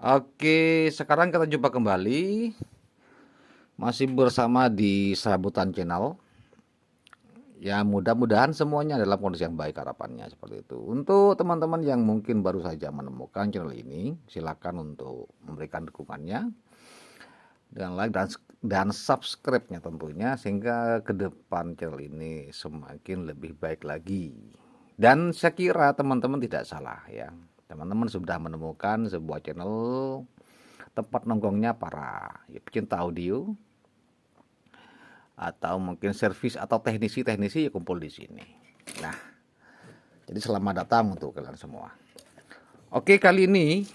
Oke, sekarang kita jumpa kembali, masih bersama di Serabutan Channel. Ya, mudah-mudahan semuanya dalam kondisi yang baik harapannya seperti itu. Untuk teman-teman yang mungkin baru saja menemukan channel ini, silakan untuk memberikan dukungannya dengan like dan subscribe-nya tentunya sehingga ke depan channel ini semakin lebih baik lagi. Dan saya kira teman-teman tidak salah ya. Teman-teman sudah menemukan sebuah channel tempat nongkrongnya para pecinta audio atau mungkin servis atau teknisi-teknisi ya kumpul di sini. Nah, jadi selamat datang untuk kalian semua. Oke, kali ini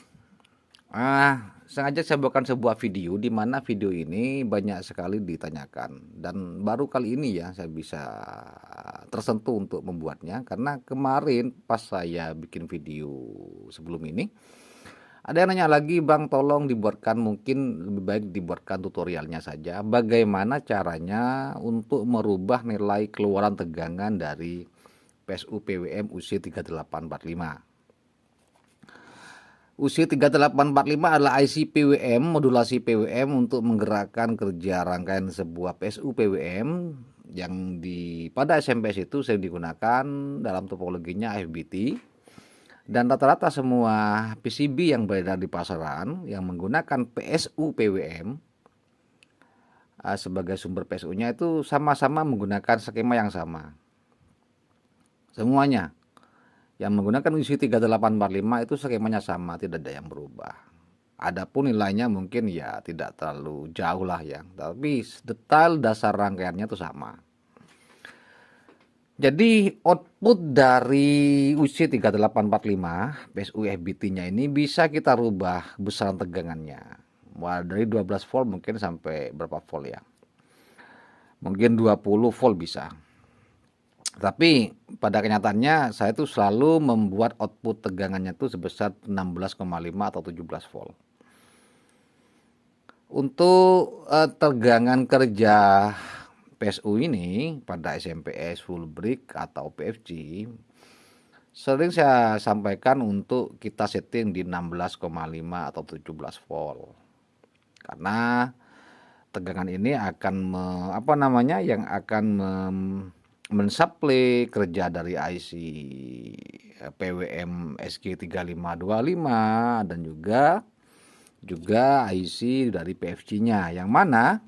sengaja saya buatkan sebuah video di mana video ini banyak sekali ditanyakan dan baru kali ini ya saya bisa tersentuh untuk membuatnya karena kemarin pas saya bikin video sebelum ini ada yang nanya lagi, Bang, tolong dibuatkan, mungkin lebih baik dibuatkan tutorialnya saja. Bagaimana caranya untuk merubah nilai keluaran tegangan dari PSU PWM UC3845. UC3845 adalah IC PWM, modulasi PWM untuk menggerakkan kerja rangkaian sebuah PSU PWM yang pada SMPS itu sering digunakan dalam topologinya FBT. Dan rata-rata semua PCB yang beredar di pasaran yang menggunakan PSU PWM sebagai sumber PSU-nya itu sama-sama menggunakan skema yang sama. Semuanya yang menggunakan UC3845 itu skemanya sama, tidak ada yang berubah. Adapun nilainya mungkin ya tidak terlalu jauh lah ya, tapi detail dasar rangkaiannya itu sama. Jadi output dari UC3845 PSU FBT-nya ini bisa kita rubah besaran tegangannya. Mulai dari 12 volt mungkin sampai berapa volt ya. Mungkin 20 volt bisa. Tapi pada kenyataannya saya itu selalu membuat output tegangannya itu sebesar 16,5 atau 17 volt. Untuk tegangan kerja PSU ini pada SMPS full brick atau PFG sering saya sampaikan untuk kita setting di 16,5 atau 17 volt. Karena tegangan ini akan yang akan mensuplai kerja dari IC PWM SG3525 dan juga IC dari PFG-nya, yang mana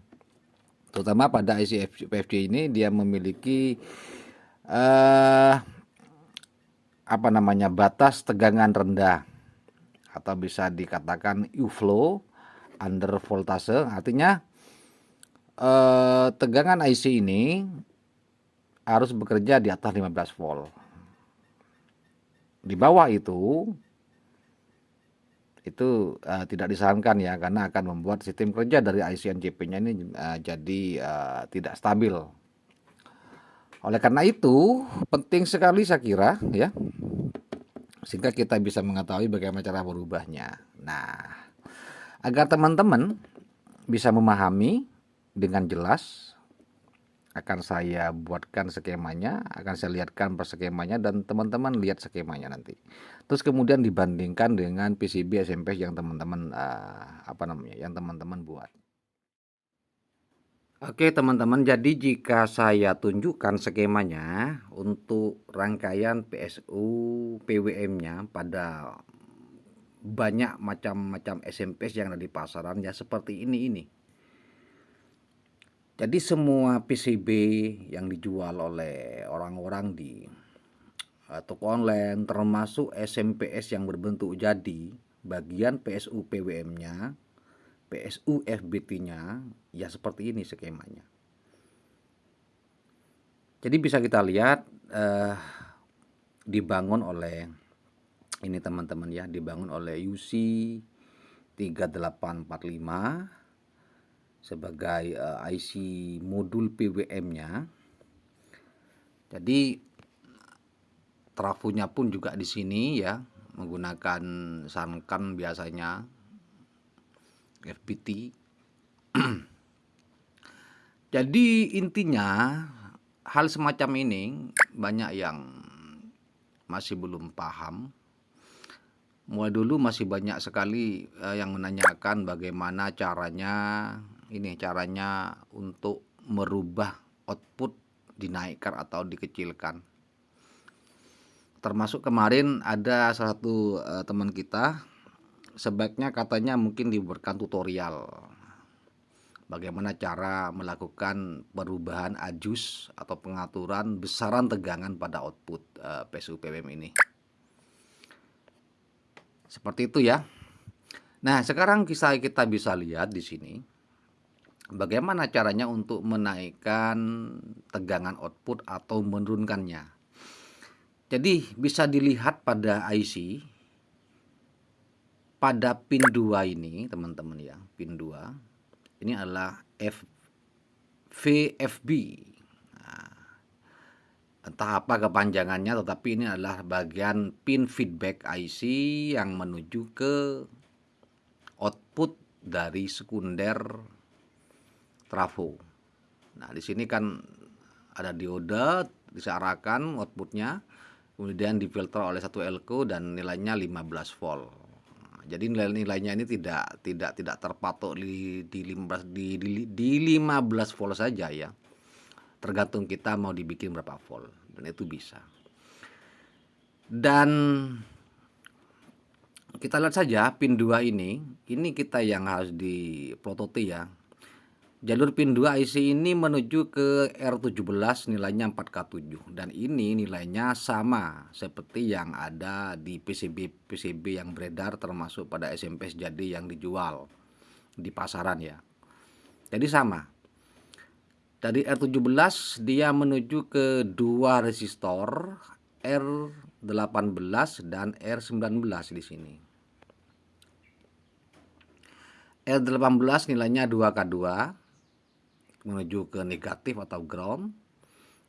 terutama pada IC PFG ini dia memiliki batas tegangan rendah atau bisa dikatakan U-flow under voltase, artinya tegangan IC ini harus bekerja di atas 15 volt. Di bawah itu tidak disarankan ya, karena akan membuat sistem kerja dari IC NCP-nya ini jadi tidak stabil. Oleh karena itu penting sekali saya kira ya, sehingga kita bisa mengetahui bagaimana cara berubahnya. Nah, agar teman-teman bisa memahami dengan jelas, akan saya buatkan skemanya, akan saya lihatkan per skemanya dan teman-teman lihat skemanya nanti. Terus kemudian dibandingkan dengan PCB SMP yang teman-teman yang teman-teman buat. Oke teman-teman, jadi jika saya tunjukkan skemanya untuk rangkaian PSU PWM-nya pada banyak macam-macam SMPS yang ada di pasaran ya seperti ini. Jadi semua PCB yang dijual oleh orang-orang di toko online termasuk SMPS yang berbentuk jadi, bagian PSU PWM-nya, PSU FBT-nya ya seperti ini skemanya. Jadi bisa kita lihat dibangun oleh ini teman-teman ya, dibangun oleh UC 3845 sebagai IC modul PWM-nya. Jadi trafonya pun juga di sini ya, menggunakan Sankan biasanya FBT. Jadi intinya hal semacam ini banyak yang masih belum paham. Mulai dulu masih banyak sekali yang menanyakan bagaimana caranya untuk merubah output dinaikkan atau dikecilkan. Termasuk kemarin ada salah satu teman kita, sebaiknya katanya mungkin dibuatkan tutorial bagaimana cara melakukan perubahan adjust atau pengaturan besaran tegangan pada output PSU PWM ini. Seperti itu ya. Nah, sekarang kita bisa lihat di sini bagaimana caranya untuk menaikkan tegangan output atau menurunkannya. Jadi bisa dilihat pada IC pada pin 2 ini, teman-teman ya. Pin 2 ini adalah VFB. Nah, entah apa kepanjangannya, tetapi ini adalah bagian pin feedback IC yang menuju ke output dari sekunder trafo. Nah, di sini kan ada dioda disearahkan outputnya, kemudian difilter oleh satu elko dan nilainya 15 volt. Nah, jadi nilainya ini tidak terpatok di 15 volt saja ya. Tergantung kita mau dibikin berapa volt, dan itu bisa. Dan kita lihat saja pin 2 ini kita yang harus diplototi ya. Jalur pin 2 IC ini menuju ke R17 nilainya 4K7 dan ini nilainya sama seperti yang ada di PCB yang beredar termasuk pada SMP jadi yang dijual di pasaran ya. Jadi sama. Dari R17 dia menuju ke dua resistor R18 dan R19 di sini. R18 nilainya 2K2 menuju ke negatif atau ground.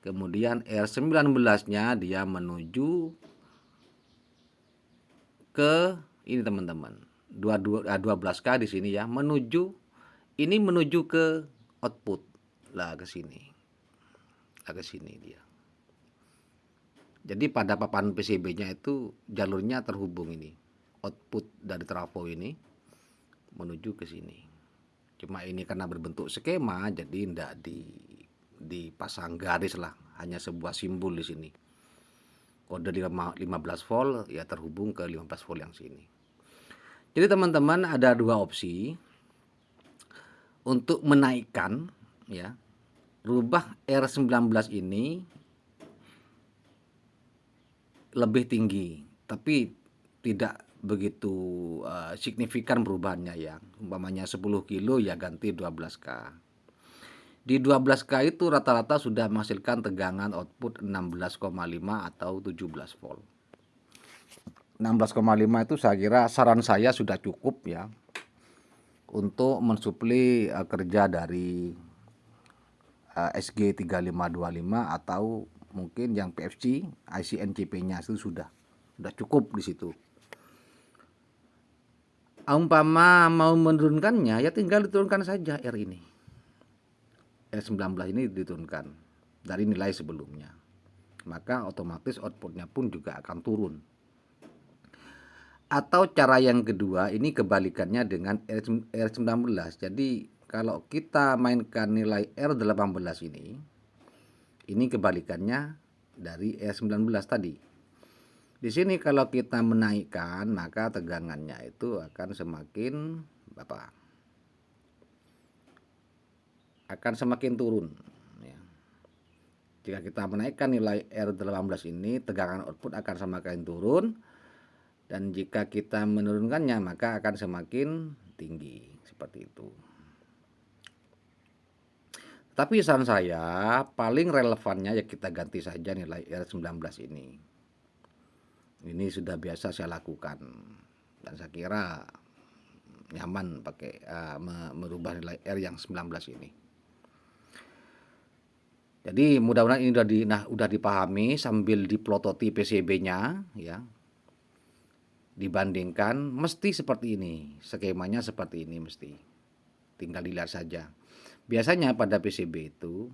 Kemudian R19-nya dia menuju ke ini teman-teman. 12K di sini ya, menuju ke output. Lah ke sini. Lah ke sini dia. Jadi pada papan PCB-nya itu jalurnya terhubung ini. Output dari trafo ini menuju ke sini. Cuma ini karena berbentuk skema jadi tidak dipasang garis lah, hanya sebuah simbol di sini. Kode 15 volt ya terhubung ke 15 volt yang sini. Jadi teman-teman ada dua opsi untuk menaikkan ya. Rubah R19 ini lebih tinggi, tapi tidak begitu signifikan perubahannya ya. Umpamanya 10 kilo ya ganti 12K. Di 12K itu rata-rata sudah menghasilkan tegangan output 16,5 atau 17 volt. 16,5 itu saya kira saran saya sudah cukup ya untuk mensuplai kerja dari SG3525 atau mungkin yang PFC IC NCP-nya itu sudah cukup di situ. Umpama mau menurunkannya ya tinggal diturunkan saja R ini. R19 ini diturunkan dari nilai sebelumnya. Maka otomatis outputnya pun juga akan turun. Atau cara yang kedua ini kebalikannya dengan R19. Jadi kalau kita mainkan nilai R18 ini kebalikannya dari R19 tadi. Di sini kalau kita menaikkan maka tegangannya itu akan semakin akan semakin turun ya. Jika kita menaikkan nilai R18 ini tegangan output akan semakin turun, dan jika kita menurunkannya maka akan semakin tinggi seperti itu. Tapi saran saya paling relevannya ya kita ganti saja nilai R19 ini. Ini sudah biasa saya lakukan dan saya kira nyaman pakai merubah nilai R yang 19 ini. Jadi mudah-mudahan ini udah dipahami sambil diplototi PCB-nya ya. Dibandingkan mesti seperti ini, skemanya seperti ini mesti. Tinggal dilihat saja. Biasanya pada PCB itu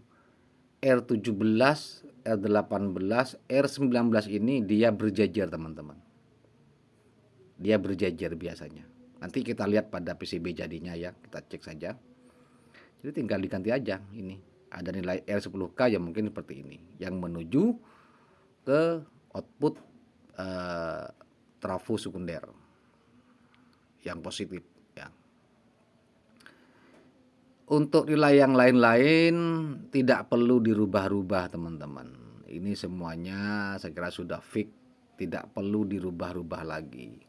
R17, R18, R19 ini dia berjejer teman-teman. dia berjejer biasanya. Nanti kita lihat pada PCB jadinya ya, kita cek saja. Jadi tinggal diganti aja ini. Ada nilai R10K yang mungkin seperti ini, yang menuju ke output trafo sekunder yang positif ya. Untuk nilai yang lain-lain tidak perlu dirubah-rubah teman-teman. Ini semuanya saya kira sudah fix, tidak perlu dirubah-rubah lagi.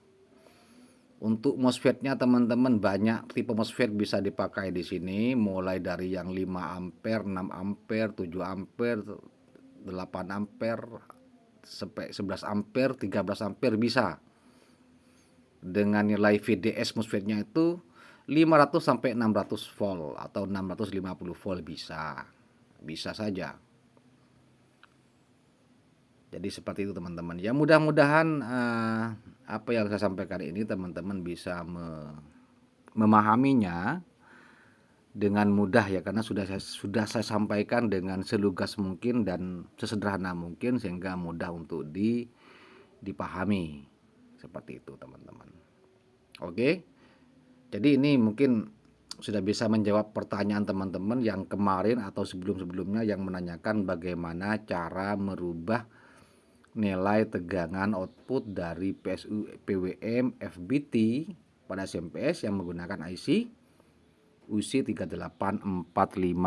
Untuk MOSFET-nya teman-teman banyak tipe MOSFET bisa dipakai di sini, mulai dari yang 5 ampere, 6 ampere, 7 ampere, 8 ampere, sampai 11 ampere, 13 ampere bisa. Dengan nilai VDS MOSFET-nya itu 500 sampai 600 volt atau 650 volt bisa. Bisa saja. Jadi seperti itu teman-teman. Ya mudah-mudahan apa yang saya sampaikan ini teman-teman bisa memahaminya dengan mudah ya, karena sudah saya sampaikan dengan selugas mungkin dan sesederhana mungkin sehingga mudah untuk dipahami. Seperti itu teman-teman. Oke. Jadi ini mungkin sudah bisa menjawab pertanyaan teman-teman yang kemarin atau sebelum-sebelumnya yang menanyakan bagaimana cara merubah nilai tegangan output dari PSU PWM FBT pada SMPS yang menggunakan IC UC3845.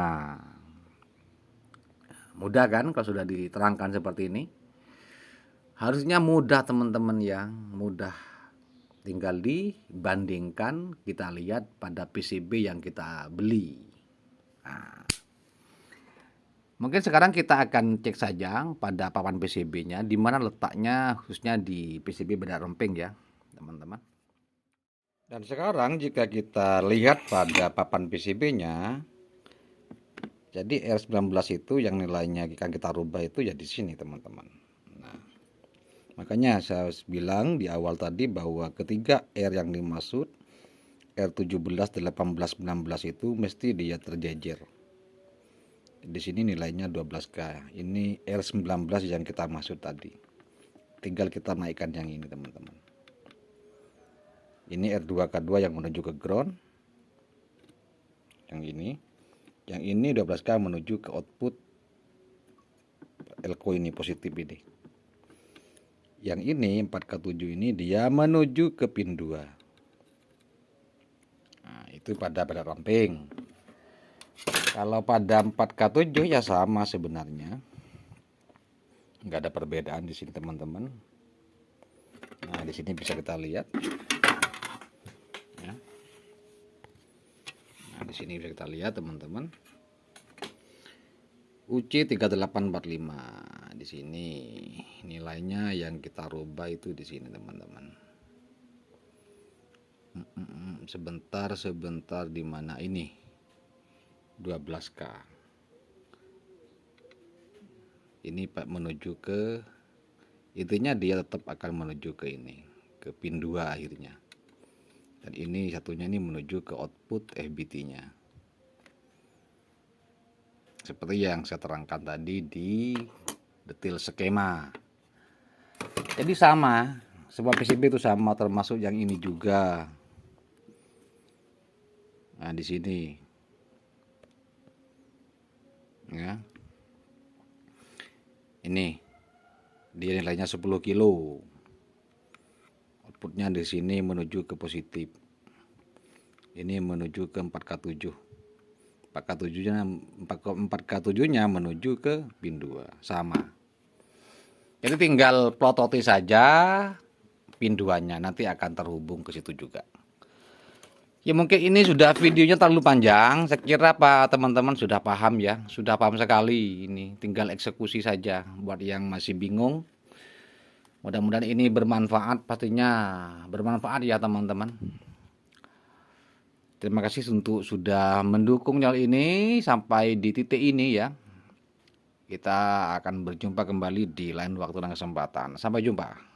Mudah kan kalau sudah diterangkan seperti ini? Harusnya mudah teman-teman ya, mudah. Tinggal dibandingkan, kita lihat pada PCB yang kita beli. Nah, mungkin sekarang kita akan cek saja pada papan PCB-nya, di mana letaknya khususnya di PCB beda remping ya, teman-teman. Dan sekarang jika kita lihat pada papan PCB-nya, jadi R19 itu yang nilainya akan kita rubah itu ya di sini, teman-teman. Makanya saya bilang di awal tadi bahwa ketiga R yang dimaksud R17, 18, 19 itu mesti dia terjejer. Di sini nilainya 12K. Ini R19 yang kita maksud tadi. Tinggal kita naikkan yang ini teman-teman. Ini R2K2 yang menuju ke ground. Yang ini. Yang ini 12K menuju ke output elko ini positif ini. Yang ini 4K7 ini dia menuju ke pin 2. Nah, itu pada ramping. Kalau pada 4K7 ya sama sebenarnya. Nggak ada perbedaan di sini teman-teman. Nah, di sini bisa kita lihat. Ya. Nah, di sini bisa kita lihat teman-teman. UC3845 di sini nilainya yang kita rubah itu di sini teman-teman. Sebentar di mana ini 12K. Ini Pak menuju ke intinya dia tetap akan menuju ke ini, ke pin 2 akhirnya. Dan ini satunya ini menuju ke output FBT-nya. Seperti yang saya terangkan tadi di detail skema. Jadi sama, semua PCB itu sama, termasuk yang ini juga. Nah, di sini. Ya. Ini dia nilainya 10 kilo. Outputnya di sini menuju ke positif. Ini menuju ke 4K7. 4K7-nya menuju ke pin 2 sama. Jadi tinggal plototi saja pin 2-nya, nanti akan terhubung ke situ juga. Ya mungkin ini sudah videonya terlalu panjang. Saya kira Pak teman-teman sudah paham ya, sudah paham sekali. Ini tinggal eksekusi saja buat yang masih bingung. Mudah-mudahan ini bermanfaat, pastinya bermanfaat ya teman-teman. Terima kasih untuk sudah mendukung channel ini sampai di titik ini ya. Kita akan berjumpa kembali di lain waktu dan kesempatan. Sampai jumpa.